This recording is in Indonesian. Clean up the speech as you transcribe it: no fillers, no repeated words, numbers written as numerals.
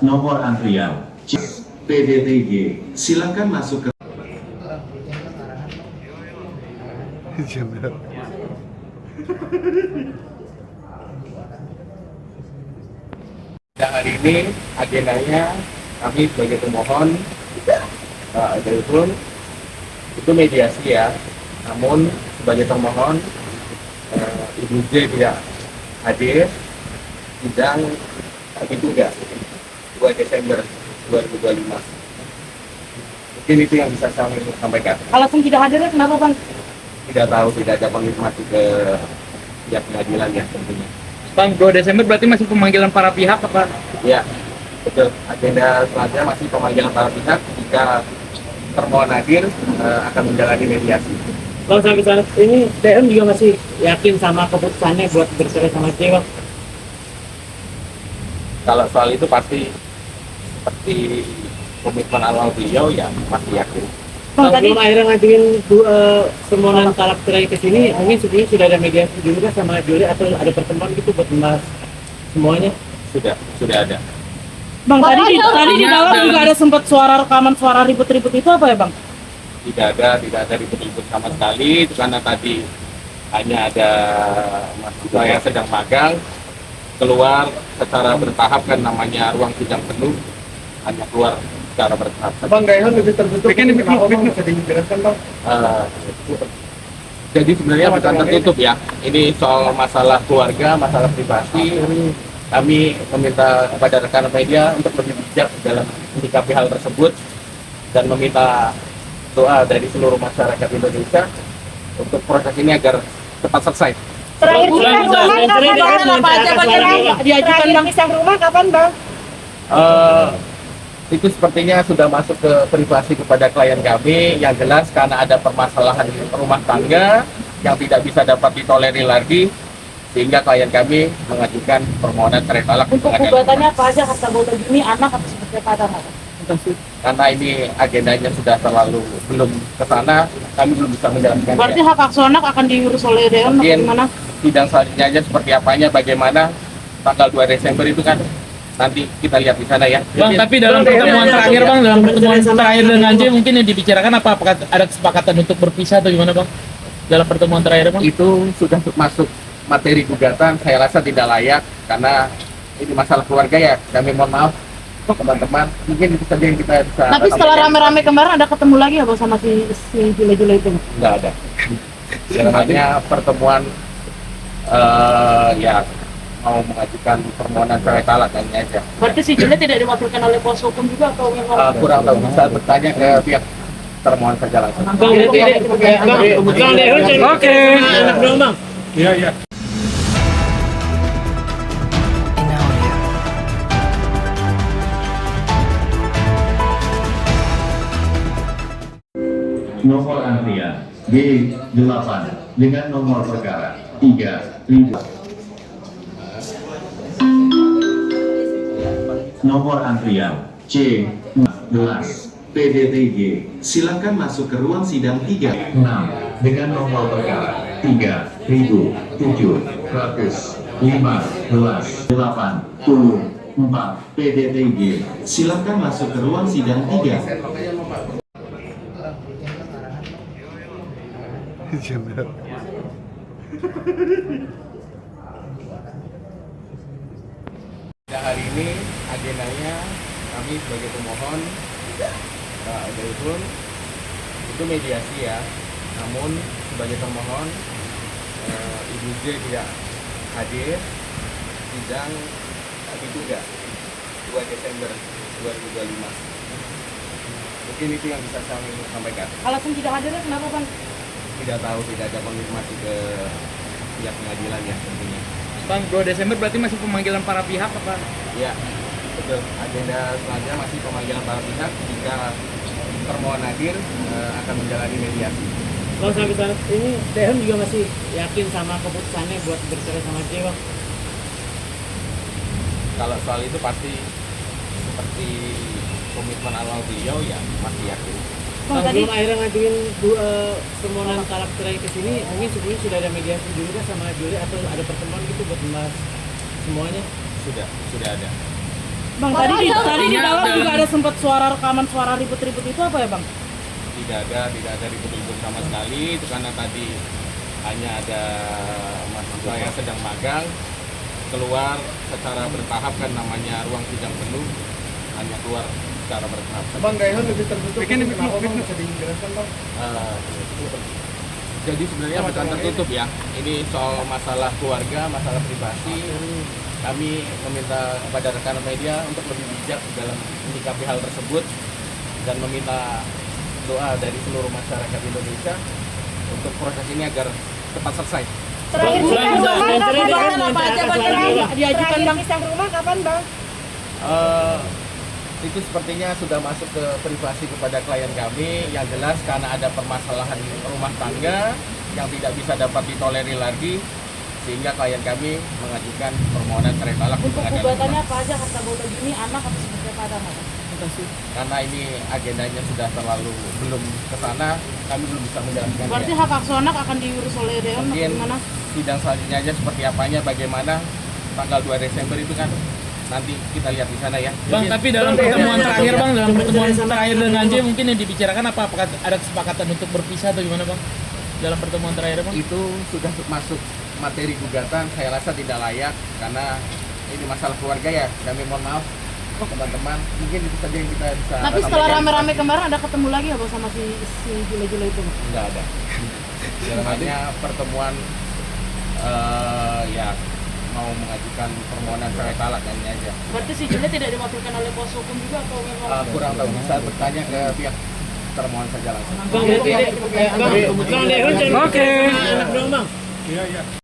Nomor antrian PDTG, silakan masuk ke hari ini agendanya kami sebagai pemohon itu mediasi ya. Namun sebagai termohon Ibu J tidak hadir sidang tadi juga 2 Desember 2025. Mungkin itu yang bisa saya sampaikan. Alasan tidak hadirnya kenapa, Bang? Tidak tahu, tidak ada konfirmasi ke pihak pengadilan ya tentunya. Bang, 2 Desember berarti masih pemanggilan para pihak apa? Ya, betul. Agenda selanjutnya masih pemanggilan para pihak. Jika termohon hadir akan menjalani mediasi. Bang, sampai saat ini DM juga masih yakin sama keputusannya buat bercerai sama J, Bang? Kalau soal itu pasti seperti komitmen awal beliau ya masih yakin. Bang, tadi akhirnya ngajuin permohonan talak cerai ke sini, mungkin sebelumnya sudah ada mediasi juga sama Juli atau ada pertemuan gitu buat membahas semuanya? Sudah ada. Bang, tadi di dalam juga ada sempat rekaman suara ribut-ribut itu apa ya, Bang? Tidak ada ribut-ribut sama sekali. Itu karena tadi hanya ada mahasiswa yang sedang magang keluar secara bertahap, kan namanya ruang sidang penuh, hanya keluar secara bertahap. Bang, Gaihan lebih tertutup. Kenapa Bang bisa dijelaskan, Bang? Jadi sebenarnya bukan tertutup ya. Ini soal masalah keluarga, masalah privasi. Kami meminta kepada rekan media untuk lebih bijak dalam menyikapi hal tersebut dan meminta doa dari seluruh masyarakat Indonesia untuk proses ini agar cepat selesai. Terakhir pisah rumah kapan, Bang? Itu sepertinya sudah masuk ke privasi kepada klien kami. Yang jelas karena ada permasalahan rumah tangga yang tidak bisa dapat ditolerir lagi, sehingga klien kami mengajukan permohonan cerai talak. Untuk gugatannya apa aja, kata Bauta ini anak atau seperti apa, ada nggak? Karena ini agendanya sudah belum ke sana, kami belum bisa menjalankan. Berarti hak asuh anak akan diurus oleh DM atau gimana? Sidang selanjutnya aja seperti apanya, bagaimana tanggal 2 Desember itu kan nanti kita lihat di sana ya. Bang, tapi dalam pertemuan terakhir, Bang, dalam pertemuan terakhir dengan J mungkin yang dibicarakan apa? Apakah ada kesepakatan untuk berpisah atau gimana, Bang? Dalam pertemuan terakhir, Bang? Itu sudah masuk materi gugatan, saya rasa tidak layak karena ini masalah keluarga ya. Kami mohon maaf teman-teman, mungkin itu saja yang kita bisa. Tapi setelah rame-rame kemarin ada ketemu lagi ya, Bang, sama si Jule itu? Nggak ada. Hanya pertemuan ya mau mengajukan permohonan cerai talak hanya aja. Berarti si Jule tidak diwakilkan oleh kuasa hukum juga atau memang? Kurang tahu, bisa bertanya ke pihak termohon saja langsung. Oke. Anak dong, Bang. Iya. nomor antrian B8 dengan nomor perkara 3000. Nomor antrian C11 PDTG, silakan masuk ke ruang sidang 36 dengan nomor perkara 3715 PDTG, silakan masuk ke ruang sidang 3. Hari ini agendanya kami sebagai pemohon itu mediasi ya. Namun sebagai termohon Ibu J tidak hadir sidang tadi juga 2 Desember 2025. Mungkin itu yang bisa saya sampaikan. Alasan tidak hadirnya kenapa, Bang? Tidak tahu, tidak ada konfirmasi ke pihak pengadilan ya tentunya. Bang, 2 Desember berarti masih pemanggilan para pihak apa? Ya, betul. Agenda selanjutnya masih pemanggilan para pihak. Jika termohon hadir akan menjalani mediasi. Bang, sampai saat ini DM juga masih yakin sama keputusannya buat bercerai sama J, Bang? Kalau soal itu pasti seperti komitmen awal beliau ya masih yakin. Bang, tadi akhirnya ngajuin permohonan talak cerai ke sini, mungkin sebelumnya sudah ada mediasi juga sama Juli atau ada pertemuan gitu buat membahas semuanya? Sudah ada. Bang, tadi di dalam juga ada sempat suara rekaman suara ribut-ribut itu apa ya, Bang? Tidak ada ribut-ribut sama sekali. Itu karena tadi hanya ada mahasiswa yang sedang magang keluar secara bertahap, kan namanya ruang sidang penuh, hanya keluar secara bertahap. Bang, Gaihan lebih tertutup. Bikin bisa dijelaskan bang. Jadi sebenarnya bukan tertutup ya. Ini soal masalah keluarga, masalah privasi. Kami meminta kepada rekan media untuk lebih bijak dalam menyikapi hal tersebut dan meminta doa dari seluruh masyarakat Indonesia untuk proses ini agar cepat selesai. Terakhir pisah rumah kapan, Bang? apa aja, Bang, Diajukan, Bang. Pisah rumah kapan, Bang? Itu sepertinya sudah masuk ke privasi kepada klien kami. Yang jelas karena ada permasalahan rumah tangga yang tidak bisa dapat ditolerir lagi, sehingga klien kami mengajukan permohonan cerai talak di Untuk pengadilan gugatannya rumah. apa aja kata Bolo ini, anak atau seperti apa ada nggak, Bang? Karena ini agendanya sudah terlalu belum ke sana, kami belum bisa menjalankan. Berarti hak asuh anak akan diurus oleh Dewan atau Mungkin gimana? sidang selanjutnya aja seperti apanya, bagaimana tanggal 2 Desember itu kan nanti kita lihat di sana ya. Bang, tapi dalam pertemuan terakhir Bang, dalam pertemuan terakhir dengan J mungkin yang dibicarakan apa? Apakah ada kesepakatan untuk berpisah atau gimana Bang? Dalam pertemuan terakhir Bang? Itu sudah masuk materi gugatan, saya rasa tidak layak karena ini masalah keluarga ya. Kami mohon maaf teman-teman, mungkin itu saja yang kita bisa. Tapi setelah sampaikan. rame-rame kemarin ada ketemu lagi ya, Bang, sama si Jule-Jule itu, Bang? Nggak ada. Hanya pertemuan ya mau mengajukan permohonan cerai talak ini aja. Berarti si Jule tidak diwakilkan oleh kuasa hukum juga atau memang? Kurang tahu, bisa bertanya ke pihak termohon saja langsung. Bang, Dewan, Oke. anak dong, Bang. Iya.